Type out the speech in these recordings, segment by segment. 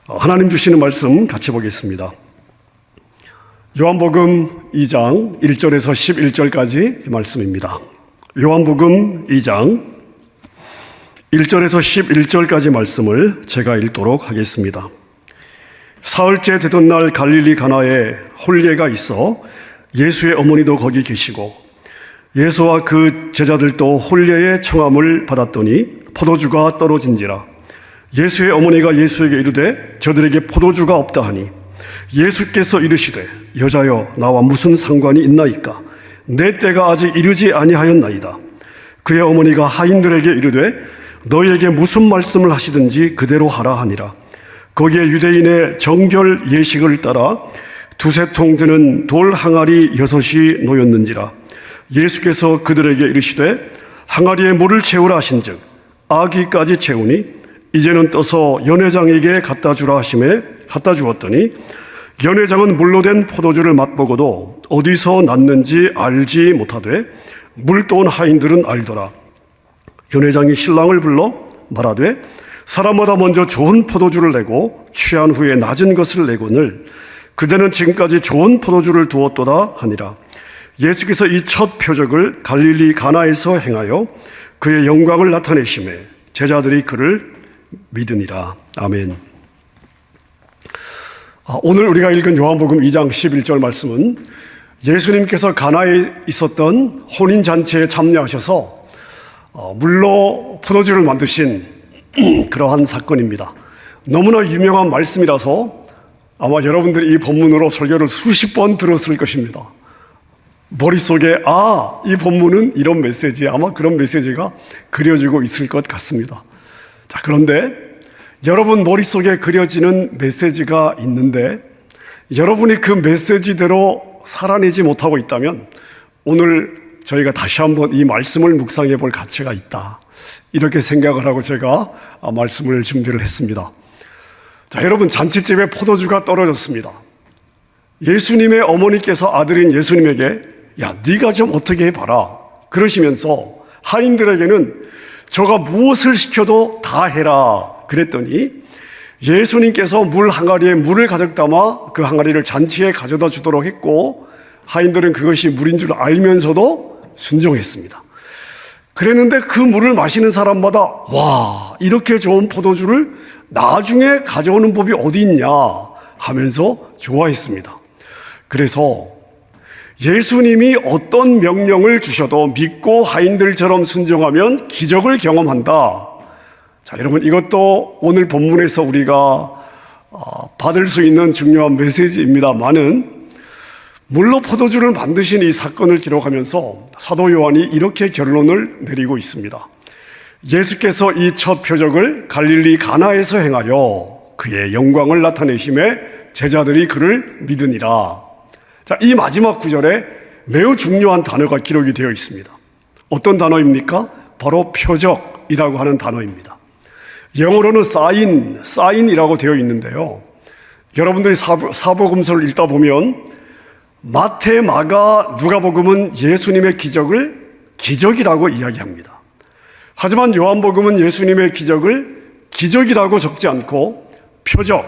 하나님 주시는 말씀 같이 보겠습니다. 요한복음 2장 1절에서 11절까지 말씀입니다. 요한복음 2장 1절에서 11절까지 말씀을 제가 읽도록 하겠습니다. 사흘째 되던 날 갈릴리 가나에 혼례가 있어 예수의 어머니도 거기 계시고 예수와 그 제자들도 혼례의 청함을 받았더니 포도주가 떨어진지라. 예수의 어머니가 예수에게 이르되 저들에게 포도주가 없다 하니 예수께서 이르시되 여자여 나와 무슨 상관이 있나이까? 내 때가 아직 이르지 아니하였나이다. 그의 어머니가 하인들에게 이르되 너희에게 무슨 말씀을 하시든지 그대로 하라 하니라. 거기에 유대인의 정결 예식을 따라 두세 통 드는 돌 항아리 6이 놓였는지라. 예수께서 그들에게 이르시되 항아리에 물을 채우라 하신즉 아기까지 채우니 이제는 떠서 연회장에게 갖다 주라 하심에 갖다 주었더니 연회장은 물로 된 포도주를 맛보고도 어디서 났는지 알지 못하되 물 떠온 하인들은 알더라. 연회장이 신랑을 불러 말하되 사람마다 먼저 좋은 포도주를 내고 취한 후에 낮은 것을 내거늘 그대는 지금까지 좋은 포도주를 두었도다 하니라. 예수께서 이 첫 표적을 갈릴리 가나에서 행하여 그의 영광을 나타내심에 제자들이 그를 믿으니라. 아멘. 오늘 우리가 읽은 요한복음 2장 11절 말씀은 예수님께서 가나에 있었던 혼인잔치에 참여하셔서 물로 포도주를 만드신 그러한 사건입니다. 너무나 유명한 말씀이라서 아마 여러분들이 이 본문으로 설교를 수십 번 들었을 것입니다. 머릿속에 이 본문은 이런 메시지, 아마 그런 메시지가 그려지고 있을 것 같습니다. 자, 그런데 여러분 머릿속에 그려지는 메시지가 있는데 여러분이 그 메시지대로 살아내지 못하고 있다면 오늘 저희가 다시 한번 이 말씀을 묵상해 볼 가치가 있다, 이렇게 생각을 하고 제가 말씀을 준비를 했습니다. 자, 여러분, 잔치집에 포도주가 떨어졌습니다. 예수님의 어머니께서 아들인 예수님에게 야, 네가 좀 어떻게 해봐라 그러시면서 하인들에게는 저가 무엇을 시켜도 다 해라 그랬더니 예수님께서 물 항아리에 물을 가득 담아 그 항아리를 잔치에 가져다 주도록 했고 하인들은 그것이 물인 줄 알면서도 순종했습니다. 그랬는데 그 물을 마시는 사람마다 와, 이렇게 좋은 포도주를 나중에 가져오는 법이 어디 있냐 하면서 좋아했습니다. 그래서 예수님이 어떤 명령을 주셔도 믿고 하인들처럼 순종하면 기적을 경험한다. 자, 여러분, 이것도 오늘 본문에서 우리가 받을 수 있는 중요한 메시지입니다만은 물로 포도주를 만드신 이 사건을 기록하면서 사도 요한이 이렇게 결론을 내리고 있습니다. 예수께서 이 첫 표적을 갈릴리 가나에서 행하여 그의 영광을 나타내심에 제자들이 그를 믿으니라. 자, 이 마지막 구절에 매우 중요한 단어가 기록이 되어 있습니다. 어떤 단어입니까? 바로 표적이라고 하는 단어입니다. 영어로는 사인이라고 되어 있는데요. 여러분들이 사복음서를 읽다 보면 마태, 마가, 누가복음은 예수님의 기적을 기적이라고 이야기합니다. 하지만 요한복음은 예수님의 기적을 기적이라고 적지 않고 표적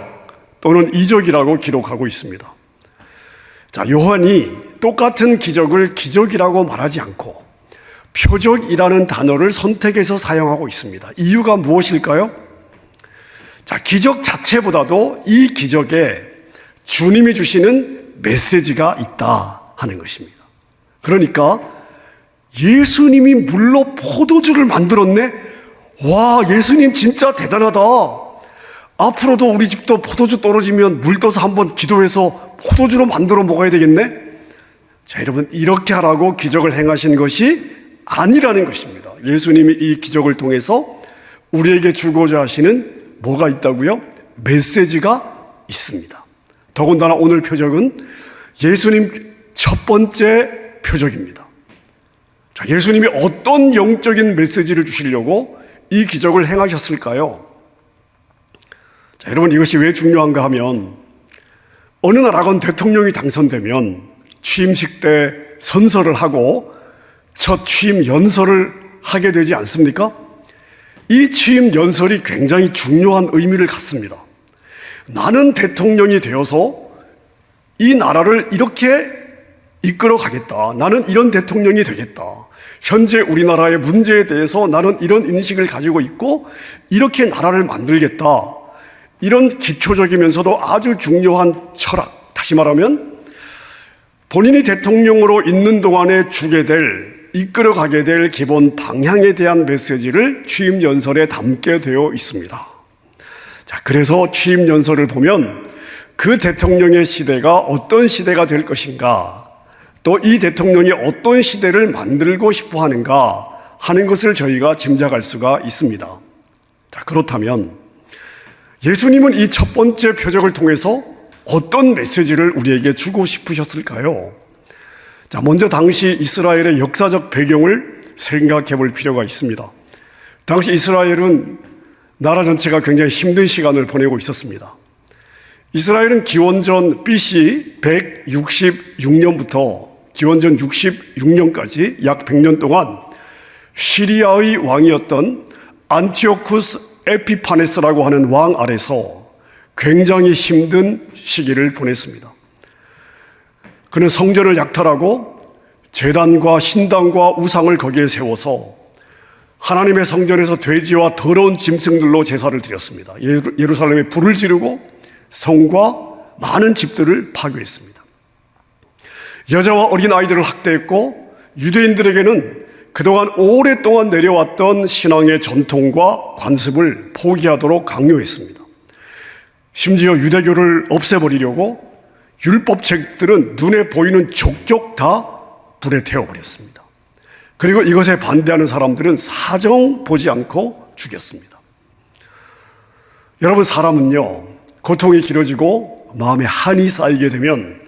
또는 이적이라고 기록하고 있습니다. 자, 요한이 똑같은 기적을 기적이라고 말하지 않고 표적이라는 단어를 선택해서 사용하고 있습니다. 이유가 무엇일까요? 자, 기적 자체보다도 이 기적에 주님이 주시는 메시지가 있다 하는 것입니다. 그러니까 예수님이 물로 포도주를 만들었네? 와, 예수님 진짜 대단하다. 앞으로도 우리 집도 포도주 떨어지면 물 떠서 한번 기도해서 포도주로 만들어 먹어야 되겠네? 자, 여러분, 이렇게 하라고 기적을 행하신 것이 아니라는 것입니다. 예수님이 이 기적을 통해서 우리에게 주고자 하시는 뭐가 있다고요? 메시지가 있습니다. 더군다나 오늘 표적은 예수님 첫 번째 표적입니다. 자, 예수님이 어떤 영적인 메시지를 주시려고 이 기적을 행하셨을까요? 자, 여러분, 이것이 왜 중요한가 하면 어느 나라건 대통령이 당선되면 취임식 때 선서를 하고 첫 취임 연설을 하게 되지 않습니까? 이 취임 연설이 굉장히 중요한 의미를 갖습니다. 나는 대통령이 되어서 이 나라를 이렇게 이끌어 가겠다. 나는 이런 대통령이 되겠다. 현재 우리나라의 문제에 대해서 나는 이런 인식을 가지고 있고 이렇게 나라를 만들겠다. 이런 기초적이면서도 아주 중요한 철학, 다시 말하면 본인이 대통령으로 있는 동안에 주게 될, 이끌어가게 될 기본 방향에 대한 메시지를 취임 연설에 담게 되어 있습니다. 자, 그래서 취임 연설을 보면 그 대통령의 시대가 어떤 시대가 될 것인가, 또 이 대통령이 어떤 시대를 만들고 싶어 하는가 하는 것을 저희가 짐작할 수가 있습니다. 자, 그렇다면 예수님은 이 첫 번째 표적을 통해서 어떤 메시지를 우리에게 주고 싶으셨을까요? 자, 먼저 당시 이스라엘의 역사적 배경을 생각해 볼 필요가 있습니다. 당시 이스라엘은 나라 전체가 굉장히 힘든 시간을 보내고 있었습니다. 이스라엘은 기원전 BC 166년부터 기원전 66년까지 약 100년 동안 시리아의 왕이었던 안티오쿠스 에피파네스라고 하는 왕 아래서 굉장히 힘든 시기를 보냈습니다. 그는 성전을 약탈하고 제단과 신당과 우상을 거기에 세워서 하나님의 성전에서 돼지와 더러운 짐승들로 제사를 드렸습니다. 예루살렘에 불을 지르고 성과 많은 집들을 파괴했습니다. 여자와 어린아이들을 학대했고 유대인들에게는 그동안 오랫동안 내려왔던 신앙의 전통과 관습을 포기하도록 강요했습니다. 심지어 유대교를 없애버리려고 율법책들은 눈에 보이는 족족 다 불에 태워버렸습니다. 그리고 이것에 반대하는 사람들은 사정 보지 않고 죽였습니다. 여러분, 사람은요, 고통이 길어지고 마음에 한이 쌓이게 되면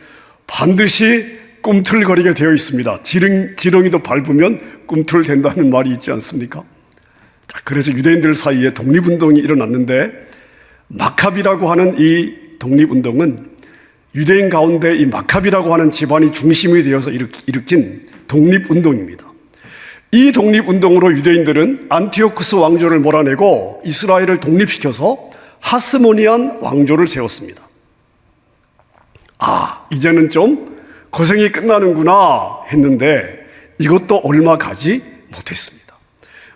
반드시 꿈틀거리게 되어 있습니다. 지렁이도 밟으면 꿈틀댄다는 말이 있지 않습니까? 그래서 유대인들 사이에 독립운동이 일어났는데 마카비라고 하는 이 독립운동은 유대인 가운데 이 마카비라고 하는 집안이 중심이 되어서 일으킨 독립운동입니다. 이 독립운동으로 유대인들은 안티오쿠스 왕조를 몰아내고 이스라엘을 독립시켜서 하스모니안 왕조를 세웠습니다. 이제는 좀 고생이 끝나는구나 했는데 이것도 얼마 가지 못했습니다.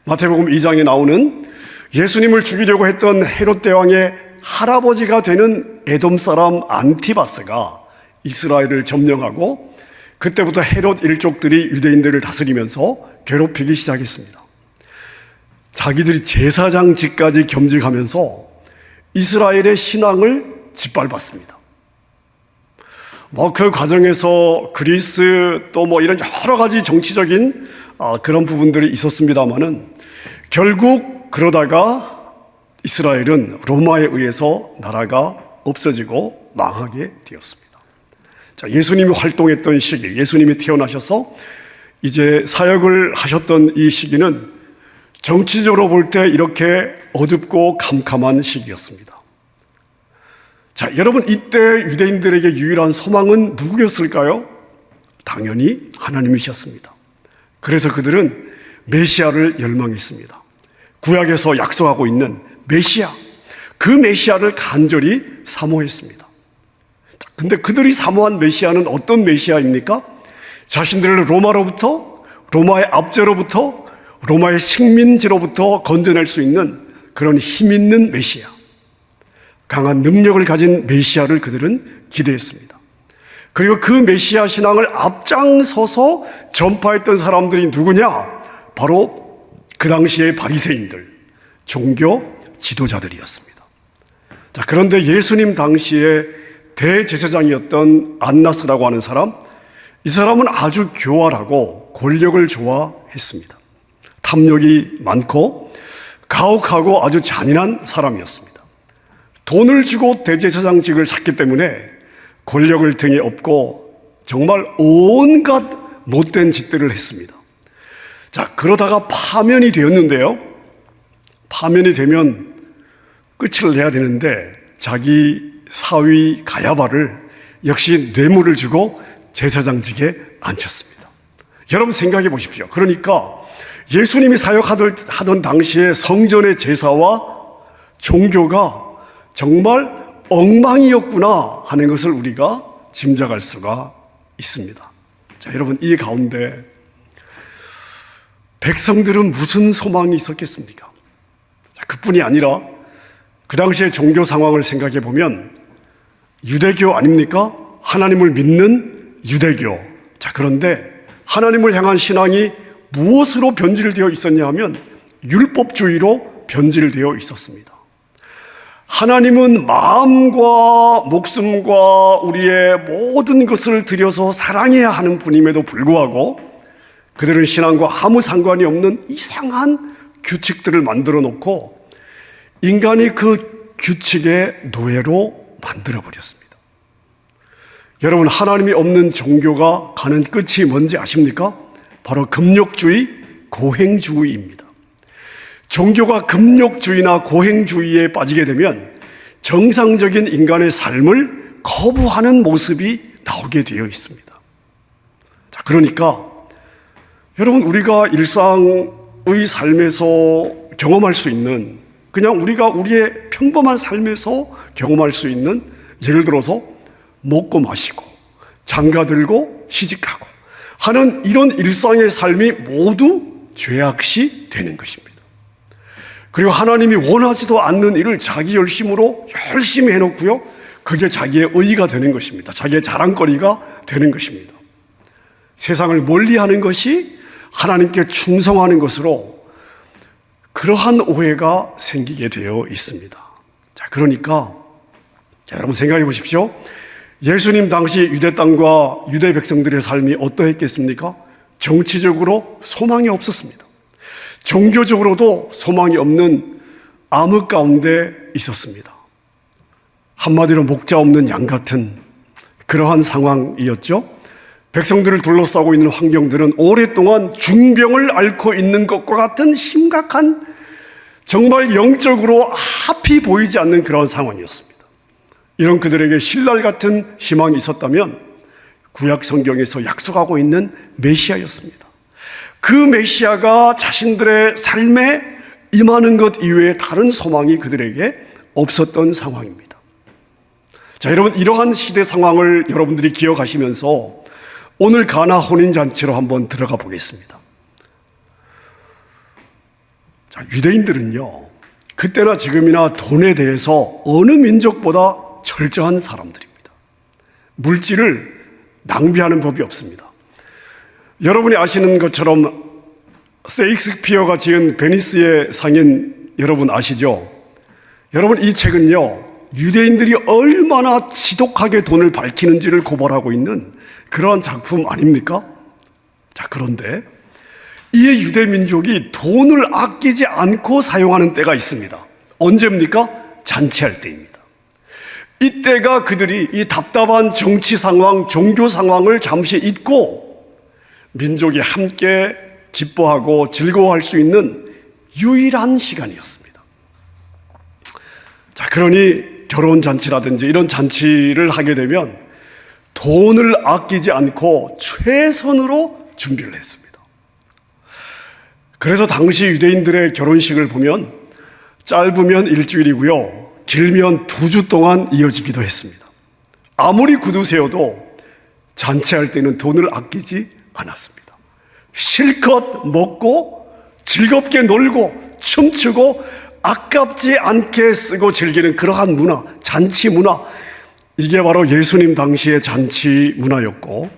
마태복음 2장에 나오는 예수님을 죽이려고 했던 헤롯 대왕의 할아버지가 되는 에돔 사람 안티바스가 이스라엘을 점령하고 그때부터 헤롯 일족들이 유대인들을 다스리면서 괴롭히기 시작했습니다. 자기들이 제사장직까지 겸직하면서 이스라엘의 신앙을 짓밟았습니다. 그 과정에서 그리스 또 이런 여러 가지 정치적인 그런 부분들이 있었습니다만은 결국 그러다가 이스라엘은 로마에 의해서 나라가 없어지고 망하게 되었습니다. 자, 예수님이 활동했던 시기, 예수님이 태어나셔서 이제 사역을 하셨던 이 시기는 정치적으로 볼 때 이렇게 어둡고 캄캄한 시기였습니다. 자, 여러분, 이때 유대인들에게 유일한 소망은 누구였을까요? 당연히 하나님이셨습니다. 그래서 그들은 메시아를 열망했습니다. 구약에서 약속하고 있는 메시아, 그 메시아를 간절히 사모했습니다. 근데 그들이 사모한 메시아는 어떤 메시아입니까? 자신들을 로마로부터, 로마의 압제로부터, 로마의 식민지로부터 건져낼 수 있는 그런 힘 있는 메시아, 강한 능력을 가진 메시아를 그들은 기대했습니다. 그리고 그 메시아 신앙을 앞장서서 전파했던 사람들이 누구냐? 바로 그 당시의 바리새인들, 종교 지도자들이었습니다. 자, 그런데 예수님 당시에 대제사장이었던 안나스라고 하는 사람, 이 사람은 아주 교활하고 권력을 좋아했습니다. 탐욕이 많고 가혹하고 아주 잔인한 사람이었습니다. 돈을 주고 대제사장직을 샀기 때문에 권력을 등에 업고 정말 온갖 못된 짓들을 했습니다. 자, 그러다가 파면이 되었는데요. 파면이 되면 끝을 내야 되는데 자기 사위 가야바를 역시 뇌물을 주고 제사장직에 앉혔습니다. 여러분, 생각해 보십시오. 그러니까 예수님이 사역하던 당시에 성전의 제사와 종교가 정말 엉망이었구나 하는 것을 우리가 짐작할 수가 있습니다. 자, 여러분, 이 가운데 백성들은 무슨 소망이 있었겠습니까? 그뿐이 아니라 그 당시의 종교 상황을 생각해 보면 유대교 아닙니까? 하나님을 믿는 유대교. 자, 그런데 하나님을 향한 신앙이 무엇으로 변질되어 있었냐 하면 율법주의로 변질되어 있었습니다. 하나님은 마음과 목숨과 우리의 모든 것을 들여서 사랑해야 하는 분임에도 불구하고 그들은 신앙과 아무 상관이 없는 이상한 규칙들을 만들어 놓고 인간이 그 규칙의 노예로 만들어 버렸습니다. 여러분, 하나님이 없는 종교가 가는 끝이 뭔지 아십니까? 바로 금욕주의, 고행주의입니다. 종교가 금욕주의나 고행주의에 빠지게 되면 정상적인 인간의 삶을 거부하는 모습이 나오게 되어 있습니다. 자, 그러니까 여러분, 우리가 일상의 삶에서 경험할 수 있는, 그냥 우리가 우리의 평범한 삶에서 경험할 수 있는, 예를 들어서 먹고 마시고 장가 들고 시집가고 하는 이런 일상의 삶이 모두 죄악시 되는 것입니다. 그리고 하나님이 원하지도 않는 일을 자기 열심으로 열심히 해놓고요, 그게 자기의 의의가 되는 것입니다. 자기의 자랑거리가 되는 것입니다. 세상을 멀리하는 것이 하나님께 충성하는 것으로 그러한 오해가 생기게 되어 있습니다. 자, 그러니까 여러분 생각해 보십시오. 예수님 당시 유대 땅과 유대 백성들의 삶이 어떠했겠습니까? 정치적으로 소망이 없었습니다. 종교적으로도 소망이 없는 암흑 가운데 있었습니다. 한마디로 목자 없는 양 같은 그러한 상황이었죠. 백성들을 둘러싸고 있는 환경들은 오랫동안 중병을 앓고 있는 것과 같은 심각한, 정말 영적으로 앞이 보이지 않는 그런 상황이었습니다. 이런 그들에게 신랄 같은 희망이 있었다면 구약 성경에서 약속하고 있는 메시아였습니다. 그 메시아가 자신들의 삶에 임하는 것 이외에 다른 소망이 그들에게 없었던 상황입니다. 자, 여러분, 이러한 시대 상황을 여러분들이 기억하시면서 오늘 가나 혼인잔치로 한번 들어가 보겠습니다. 자, 유대인들은요, 그때나 지금이나 돈에 대해서 어느 민족보다 철저한 사람들입니다. 물질을 낭비하는 법이 없습니다. 여러분이 아시는 것처럼 세익스피어가 지은 베니스의 상인 여러분 아시죠? 여러분, 이 책은요, 유대인들이 얼마나 지독하게 돈을 밝히는지를 고발하고 있는 그러한 작품 아닙니까? 자, 그런데 이 유대 민족이 돈을 아끼지 않고 사용하는 때가 있습니다. 언제입니까? 잔치할 때입니다. 이때가 그들이 이 답답한 정치 상황, 종교 상황을 잠시 잊고 민족이 함께 기뻐하고 즐거워할 수 있는 유일한 시간이었습니다. 자, 그러니 결혼잔치라든지 이런 잔치를 하게 되면 돈을 아끼지 않고 최선으로 준비를 했습니다. 그래서 당시 유대인들의 결혼식을 보면 짧으면 일주일이고요, 길면 2주 동안 이어지기도 했습니다. 아무리 구두 세워도 잔치할 때는 돈을 아끼지 않았습니다. 실컷 먹고 즐겁게 놀고 춤추고 아깝지 않게 쓰고 즐기는 그러한 문화, 잔치 문화, 이게 바로 예수님 당시의 잔치 문화였고,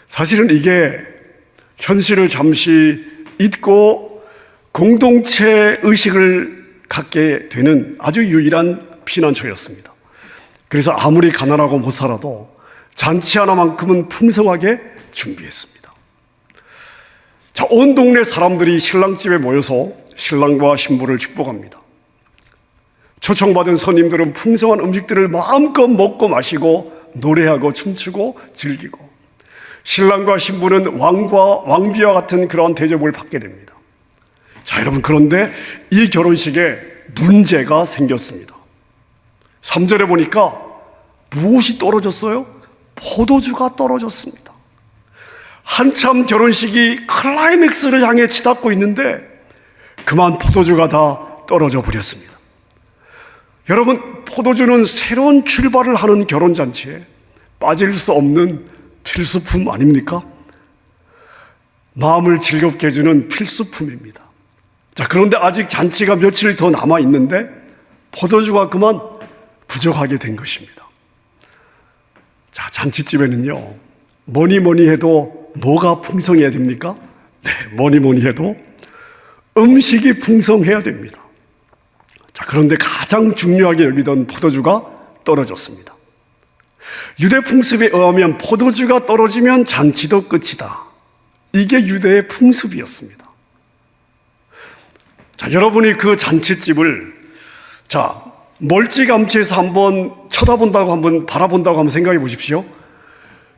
사실은 이게 현실을 잠시 잊고 공동체 의식을 갖게 되는 아주 유일한 피난처였습니다. 그래서 아무리 가난하고 못 살아도 잔치 하나만큼은 풍성하게 준비했습니다. 자, 온 동네 사람들이 신랑집에 모여서 신랑과 신부를 축복합니다. 초청받은 손님들은 풍성한 음식들을 마음껏 먹고 마시고 노래하고 춤추고 즐기고, 신랑과 신부는 왕과 왕비와 같은 그러한 대접을 받게 됩니다. 자, 여러분, 그런데 이 결혼식에 문제가 생겼습니다. 3절에 보니까 무엇이 떨어졌어요? 포도주가 떨어졌습니다. 한참 결혼식이 클라이맥스를 향해 치닫고 있는데 그만 포도주가 다 떨어져 버렸습니다. 여러분, 포도주는 새로운 출발을 하는 결혼잔치에 빠질 수 없는 필수품 아닙니까? 마음을 즐겁게 해주는 필수품입니다. 자, 그런데 아직 잔치가 며칠 더 남아 있는데 포도주가 그만 부족하게 된 것입니다. 자, 잔치집에는요, 뭐니 해도 뭐가 풍성해야 됩니까? 네, 뭐니 해도 음식이 풍성해야 됩니다. 자, 그런데 가장 중요하게 여기던 포도주가 떨어졌습니다. 유대 풍습에 의하면 포도주가 떨어지면 잔치도 끝이다. 이게 유대의 풍습이었습니다. 자, 여러분이 그 잔치집을 멀찌감치해서 한번 쳐다본다고 한번 바라본다고 한번 생각해 보십시오.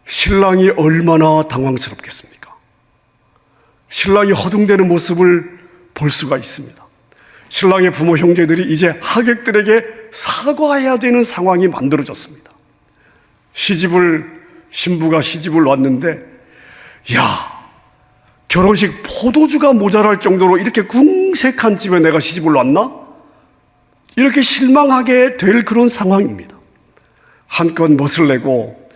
신랑이 얼마나 당황스럽겠습니까? 신랑이 허둥대는 모습을 볼 수가 있습니다. 신랑의 부모 형제들이 이제 하객들에게 사과해야 되는 상황이 만들어졌습니다. 신부가 시집을 왔는데, 결혼식 포도주가 모자랄 정도로 이렇게 궁색한 집에 내가 시집을 왔나? 이렇게 실망하게 될 그런 상황입니다. 한껏 멋을 내고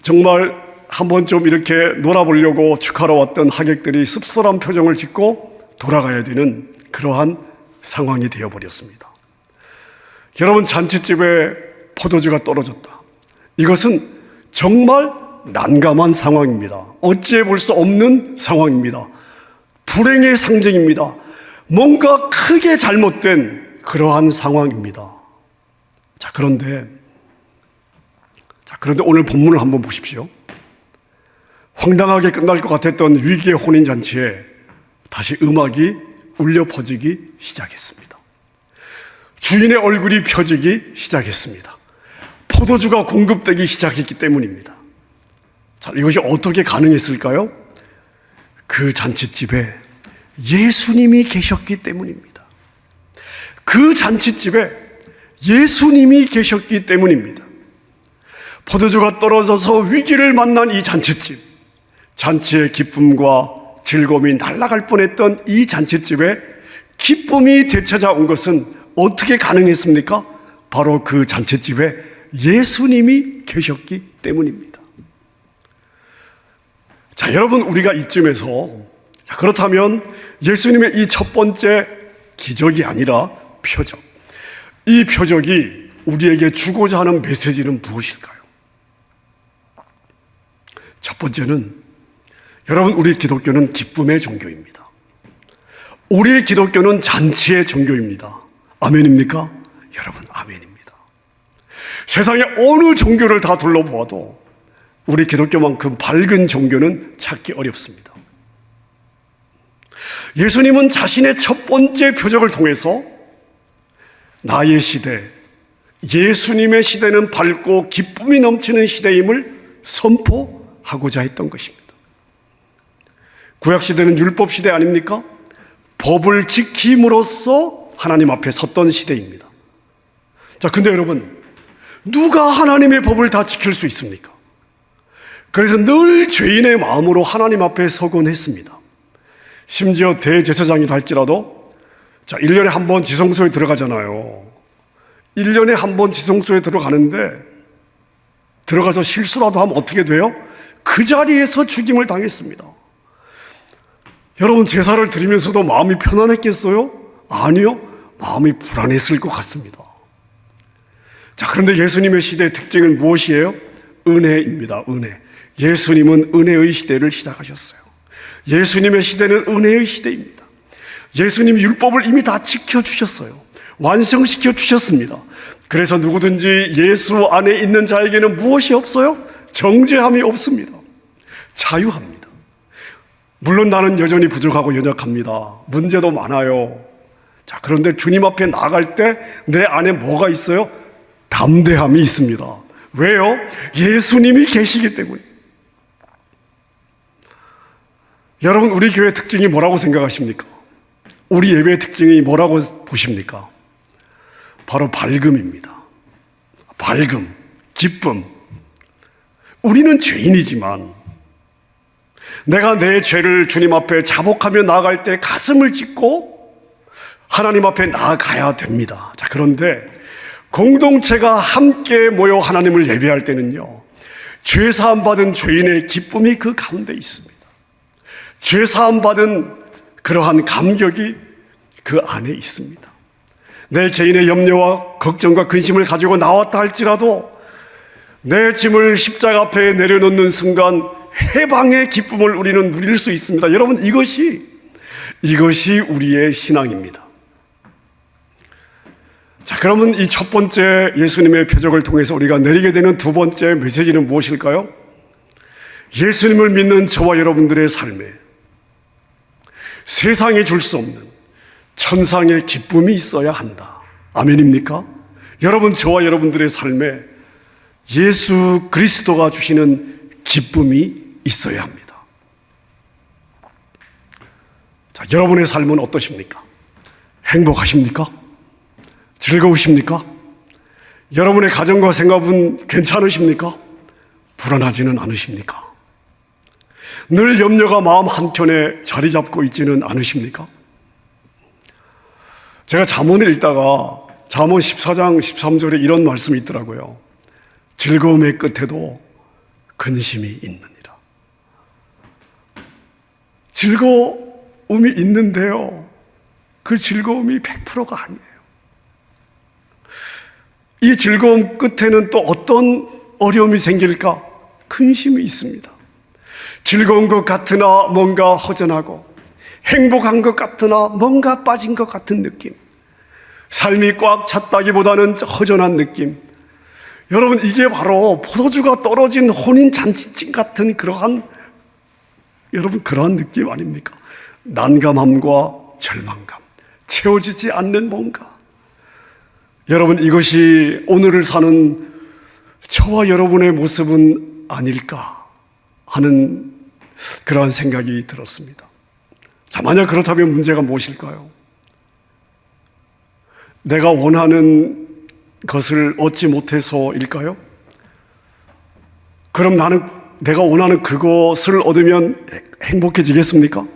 정말 한번 좀 이렇게 놀아보려고 축하러 왔던 하객들이 씁쓸한 표정을 짓고 돌아가야 되는 그러한 상황이 되어버렸습니다. 여러분, 잔치집에 포도주가 떨어졌다. 이것은 정말 난감한 상황입니다. 어찌해 볼 수 없는 상황입니다. 불행의 상징입니다. 뭔가 크게 잘못된 그러한 상황입니다. 자, 그런데 오늘 본문을 한번 보십시오. 황당하게 끝날 것 같았던 위기의 혼인잔치에 다시 음악이 울려 퍼지기 시작했습니다. 주인의 얼굴이 펴지기 시작했습니다. 포도주가 공급되기 시작했기 때문입니다. 자, 이것이 어떻게 가능했을까요? 그 잔치집에 예수님이 계셨기 때문입니다. 그 잔치집에 예수님이 계셨기 때문입니다. 포도주가 떨어져서 위기를 만난 이 잔치집, 잔치의 기쁨과 즐거움이 날아갈 뻔했던 이 잔치집에 기쁨이 되찾아온 것은 어떻게 가능했습니까? 바로 그 잔치집에 예수님이 계셨기 때문입니다. 자, 여러분, 우리가 이쯤에서 그렇다면 예수님의 이 첫 번째 기적이 아니라 표적, 이 표적이 우리에게 주고자 하는 메시지는 무엇일까요? 첫 번째는, 여러분, 우리 기독교는 기쁨의 종교입니다. 우리 기독교는 잔치의 종교입니다. 아멘입니까? 여러분, 아멘입니다. 세상의 어느 종교를 다 둘러보아도 우리 기독교만큼 밝은 종교는 찾기 어렵습니다. 예수님은 자신의 첫 번째 표적을 통해서 나의 시대, 예수님의 시대는 밝고 기쁨이 넘치는 시대임을 선포하고자 했던 것입니다. 구약시대는 율법시대 아닙니까? 법을 지킴으로써 하나님 앞에 섰던 시대입니다. 자, 근데 여러분, 누가 하나님의 법을 다 지킬 수 있습니까? 그래서 늘 죄인의 마음으로 하나님 앞에 서곤 했습니다. 심지어 대제사장이라 할지라도 1년에 한 번 지성소에 들어가잖아요. 1년에 한 번 지성소에 들어가는데 들어가서 실수라도 하면 어떻게 돼요? 그 자리에서 죽임을 당했습니다. 여러분, 제사를 드리면서도 마음이 편안했겠어요? 아니요. 마음이 불안했을 것 같습니다. 자, 그런데 예수님의 시대의 특징은 무엇이에요? 은혜입니다. 은혜. 예수님은 은혜의 시대를 시작하셨어요. 예수님의 시대는 은혜의 시대입니다. 예수님이 율법을 이미 다 지켜주셨어요. 완성시켜 주셨습니다. 그래서 누구든지 예수 안에 있는 자에게는 무엇이 없어요? 정죄함이 없습니다. 자유합니다. 물론 나는 여전히 부족하고 연약합니다. 문제도 많아요. 자, 그런데 주님 앞에 나아갈 때 내 안에 뭐가 있어요? 담대함이 있습니다. 왜요? 예수님이 계시기 때문에. 여러분, 우리 교회의 특징이 뭐라고 생각하십니까? 우리 예배의 특징이 뭐라고 보십니까? 바로 밝음입니다. 밝음, 기쁨. 우리는 죄인이지만 내가 내 죄를 주님 앞에 자복하며 나아갈 때 가슴을 찢고 하나님 앞에 나아가야 됩니다. 자, 그런데 공동체가 함께 모여 하나님을 예배할 때는요, 죄사함 받은 죄인의 기쁨이 그 가운데 있습니다. 죄사함 받은 그러한 감격이 그 안에 있습니다. 내 개인의 염려와 걱정과 근심을 가지고 나왔다 할지라도 내 짐을 십자가 앞에 내려놓는 순간 해방의 기쁨을 우리는 누릴 수 있습니다. 여러분, 이것이 우리의 신앙입니다. 자, 그러면 이 첫 번째 예수님의 표적을 통해서 우리가 내리게 되는 두 번째 메시지는 무엇일까요? 예수님을 믿는 저와 여러분들의 삶에 세상이 줄 수 없는 천상의 기쁨이 있어야 한다. 아멘입니까? 여러분, 저와 여러분들의 삶에 예수 그리스도가 주시는 기쁨이 있어야 합니다. 자, 여러분의 삶은 어떠십니까? 행복하십니까? 즐거우십니까? 여러분의 가정과 생활은 괜찮으십니까? 불안하지는 않으십니까? 늘 염려가 마음 한켠에 자리 잡고 있지는 않으십니까? 제가 잠언을 읽다가 잠언 14장 13절에 이런 말씀이 있더라고요. 즐거움의 끝에도 근심이 있느니라. 즐거움이 있는데요, 그 즐거움이 100%가 아니에요. 이 즐거움 끝에는 또 어떤 어려움이 생길까? 근심이 있습니다. 즐거운 것 같으나 뭔가 허전하고, 행복한 것 같으나 뭔가 빠진 것 같은 느낌, 삶이 꽉 찼다기보다는 허전한 느낌. 여러분, 이게 바로 포도주가 떨어진 혼인잔치집 같은 그러한 느낌 아닙니까? 난감함과 절망감, 채워지지 않는 뭔가. 여러분, 이것이 오늘을 사는 저와 여러분의 모습은 아닐까 하는 그러한 생각이 들었습니다. 자, 만약 그렇다면 문제가 무엇일까요? 내가 원하는 것을 얻지 못해서일까요? 그럼 내가 원하는 그것을 얻으면 행복해지겠습니까?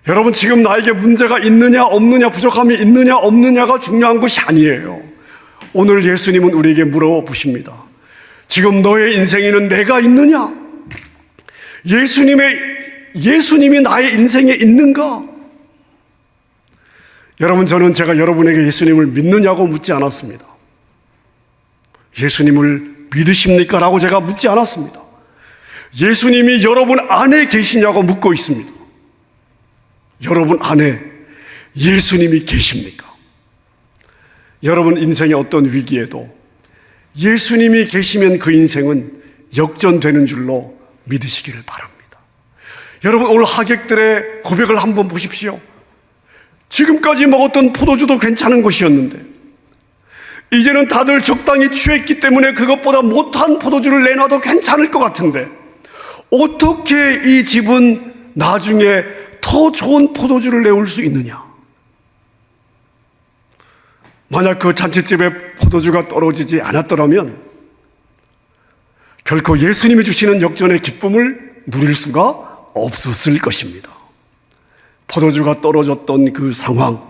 여러분, 지금 나에게 문제가 있느냐 없느냐, 부족함이 있느냐 없느냐가 중요한 것이 아니에요. 오늘 예수님은 우리에게 물어보십니다. 지금 너의 인생에는 내가 있느냐? 예수님이 나의 인생에 있는가? 여러분, 저는 제가 여러분에게 예수님을 믿느냐고 묻지 않았습니다. 예수님을 믿으십니까? 라고 제가 묻지 않았습니다. 예수님이 여러분 안에 계시냐고 묻고 있습니다. 여러분 안에 예수님이 계십니까? 여러분 인생의 어떤 위기에도 예수님이 계시면 그 인생은 역전되는 줄로 믿으시기를 바랍니다. 여러분, 오늘 하객들의 고백을 한번 보십시오. 지금까지 먹었던 포도주도 괜찮은 것이었는데 이제는 다들 적당히 취했기 때문에 그것보다 못한 포도주를 내놔도 괜찮을 것 같은데 어떻게 이 집은 나중에 더 좋은 포도주를 내올 수 있느냐? 만약 그 잔치집에 포도주가 떨어지지 않았더라면 결코 예수님이 주시는 역전의 기쁨을 누릴 수가 없었을 것입니다. 포도주가 떨어졌던 그 상황,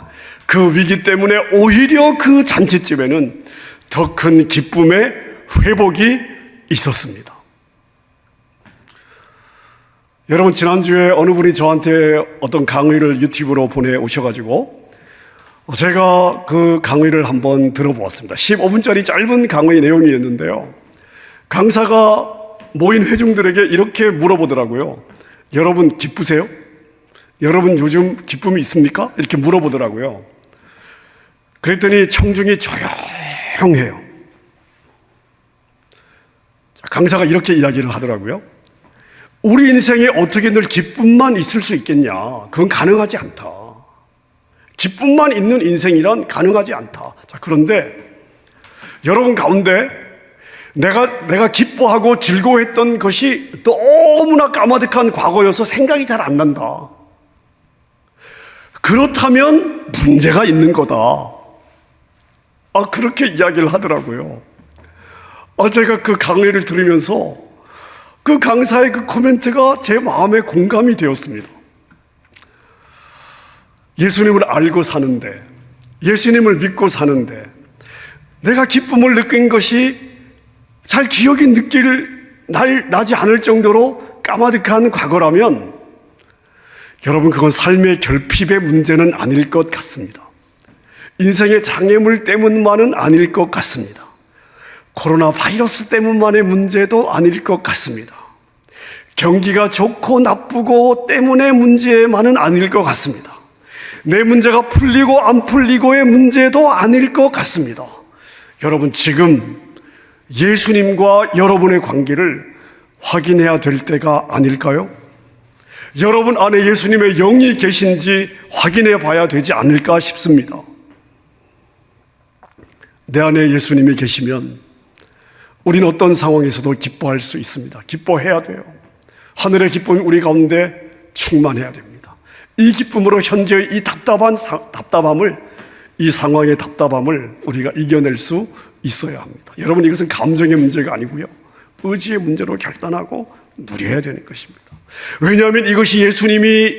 그 위기 때문에 오히려 그 잔치집에는 더 큰 기쁨의 회복이 있었습니다. 여러분, 지난주에 어느 분이 저한테 어떤 강의를 유튜브로 보내오셔가지고 제가 그 강의를 한번 들어보았습니다. 15분짜리 짧은 강의 내용이었는데요, 강사가 모인 회중들에게 이렇게 물어보더라고요. 여러분 기쁘세요? 여러분 요즘 기쁨이 있습니까? 이렇게 물어보더라고요. 그랬더니 청중이 조용해요. 강사가 이렇게 이야기를 하더라고요. 우리 인생에 어떻게 늘 기쁨만 있을 수 있겠냐? 그건 가능하지 않다. 기쁨만 있는 인생이란 가능하지 않다. 자, 그런데 여러분 가운데 내가 기뻐하고 즐거워했던 것이 너무나 까마득한 과거여서 생각이 잘 안 난다. 그렇다면 문제가 있는 거다. 그렇게 이야기를 하더라고요. 제가 그 강의를 들으면서 그 강사의 그 코멘트가 제 마음에 공감이 되었습니다. 예수님을 알고 사는데, 예수님을 믿고 사는데 내가 기쁨을 느낀 것이 잘 기억이 나지 않을 정도로 까마득한 과거라면 여러분, 그건 삶의 결핍의 문제는 아닐 것 같습니다. 인생의 장애물 때문만은 아닐 것 같습니다. 코로나 바이러스 때문만의 문제도 아닐 것 같습니다. 경기가 좋고 나쁘고 때문의 문제만은 아닐 것 같습니다. 내 문제가 풀리고 안 풀리고의 문제도 아닐 것 같습니다. 여러분, 지금 예수님과 여러분의 관계를 확인해야 될 때가 아닐까요? 여러분 안에 예수님의 영이 계신지 확인해 봐야 되지 않을까 싶습니다. 내 안에 예수님이 계시면 우리는 어떤 상황에서도 기뻐할 수 있습니다. 기뻐해야 돼요. 하늘의 기쁨이 우리 가운데 충만해야 됩니다. 이 기쁨으로 현재의 이 답답함을, 이 상황의 답답함을 우리가 이겨낼 수 있어야 합니다. 여러분, 이것은 감정의 문제가 아니고요, 의지의 문제로 결단하고 누려야 되는 것입니다. 왜냐하면 이것이 예수님이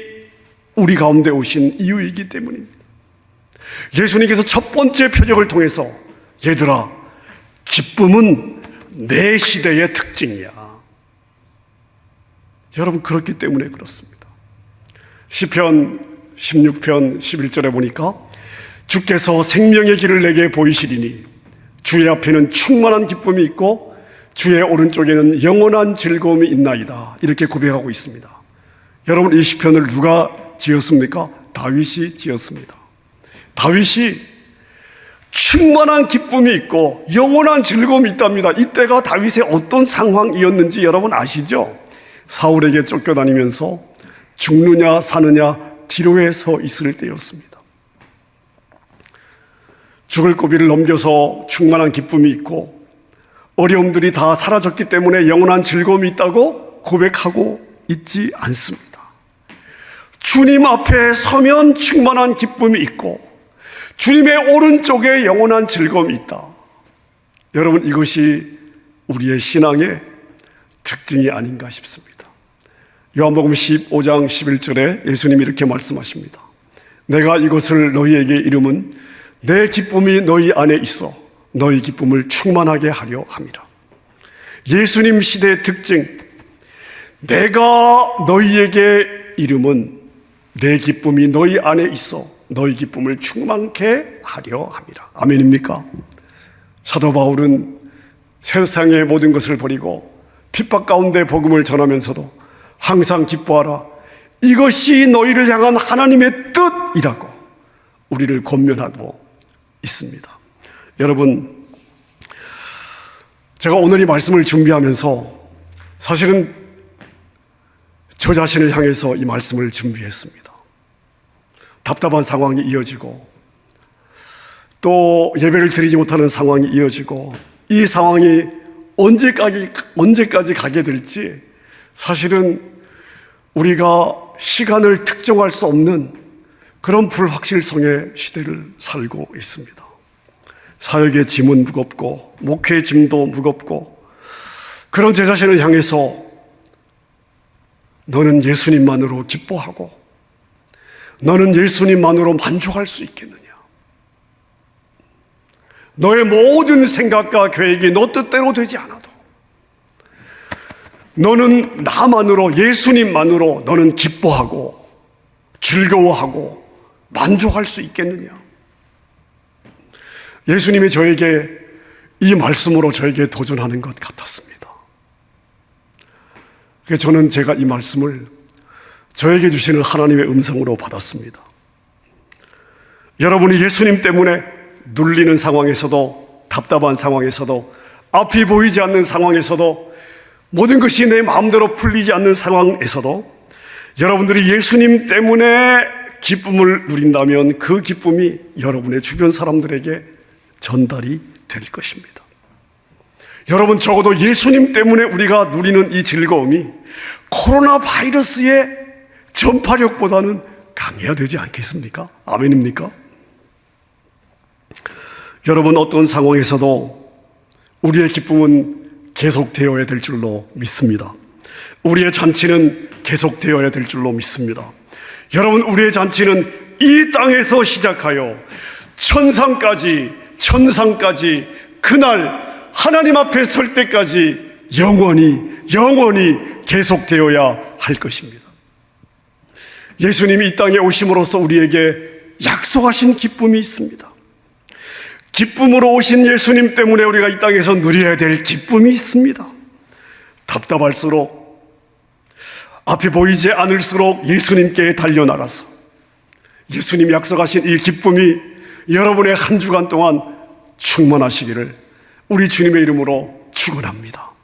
우리 가운데 오신 이유이기 때문입니다. 예수님께서 첫 번째 표적을 통해서, 얘들아, 기쁨은 내 시대의 특징이야. 여러분, 그렇기 때문에 그렇습니다. 시편 16편 11절에 보니까 주께서 생명의 길을 내게 보이시리니 주의 앞에는 충만한 기쁨이 있고 주의 오른쪽에는 영원한 즐거움이 있나이다. 이렇게 고백하고 있습니다. 여러분, 이 시편을 누가 지었습니까? 다윗이 지었습니다. 다윗이 충만한 기쁨이 있고 영원한 즐거움이 있답니다. 이때가 다윗의 어떤 상황이었는지 여러분 아시죠? 사울에게 쫓겨다니면서 죽느냐 사느냐 기로에 서 있을 때였습니다. 죽을 고비를 넘겨서 충만한 기쁨이 있고 어려움들이 다 사라졌기 때문에 영원한 즐거움이 있다고 고백하고 있지 않습니다. 주님 앞에 서면 충만한 기쁨이 있고 주님의 오른쪽에 영원한 즐거움이 있다. 여러분, 이것이 우리의 신앙의 특징이 아닌가 싶습니다. 요한복음 15장 11절에 예수님이 이렇게 말씀하십니다. 내가 이것을 너희에게 이름은 내 기쁨이 너희 안에 있어 너희 기쁨을 충만하게 하려 함이라. 예수님 시대의 특징, 내가 너희에게 이름은 내 기쁨이 너희 안에 있어 너희 기쁨을 충만케 하려 함이라. 아멘입니까? 사도 바울은 세상의 모든 것을 버리고 핍박 가운데 복음을 전하면서도 항상 기뻐하라, 이것이 너희를 향한 하나님의 뜻이라고 우리를 권면하고 있습니다. 여러분, 제가 오늘 이 말씀을 준비하면서 사실은 저 자신을 향해서 이 말씀을 준비했습니다. 답답한 상황이 이어지고 또 예배를 드리지 못하는 상황이 이어지고 이 상황이 언제까지 가게 될지 사실은 우리가 시간을 특정할 수 없는 그런 불확실성의 시대를 살고 있습니다. 사역의 짐은 무겁고 목회의 짐도 무겁고 그런 제 자신을 향해서 너는 예수님만으로 기뻐하고 너는 예수님만으로 만족할 수 있겠느냐? 너의 모든 생각과 계획이 너 뜻대로 되지 않아도 너는 나만으로, 예수님만으로 너는 기뻐하고 즐거워하고 만족할 수 있겠느냐? 예수님이 저에게 이 말씀으로 저에게 도전하는 것 같았습니다. 그래서 저는 제가 이 말씀을 저에게 주시는 하나님의 음성으로 받았습니다. 여러분이 예수님 때문에 눌리는 상황에서도, 답답한 상황에서도, 앞이 보이지 않는 상황에서도, 모든 것이 내 마음대로 풀리지 않는 상황에서도 여러분들이 예수님 때문에 기쁨을 누린다면 그 기쁨이 여러분의 주변 사람들에게 전달이 될 것입니다. 여러분, 적어도 예수님 때문에 우리가 누리는 이 즐거움이 코로나 바이러스의 전파력보다는 강해야 되지 않겠습니까? 아멘입니까? 여러분, 어떤 상황에서도 우리의 기쁨은 계속되어야 될 줄로 믿습니다. 우리의 잔치는 계속되어야 될 줄로 믿습니다. 여러분, 우리의 잔치는 이 땅에서 시작하여 천상까지 천상까지, 그날 하나님 앞에 설 때까지 영원히 계속되어야 할 것입니다. 예수님이 이 땅에 오심으로써 우리에게 약속하신 기쁨이 있습니다. 기쁨으로 오신 예수님 때문에 우리가 이 땅에서 누려야 될 기쁨이 있습니다. 답답할수록, 앞이 보이지 않을수록 예수님께 달려나가서 예수님 약속하신 이 기쁨이 여러분의 한 주간 동안 충만하시기를 우리 주님의 이름으로 축원합니다.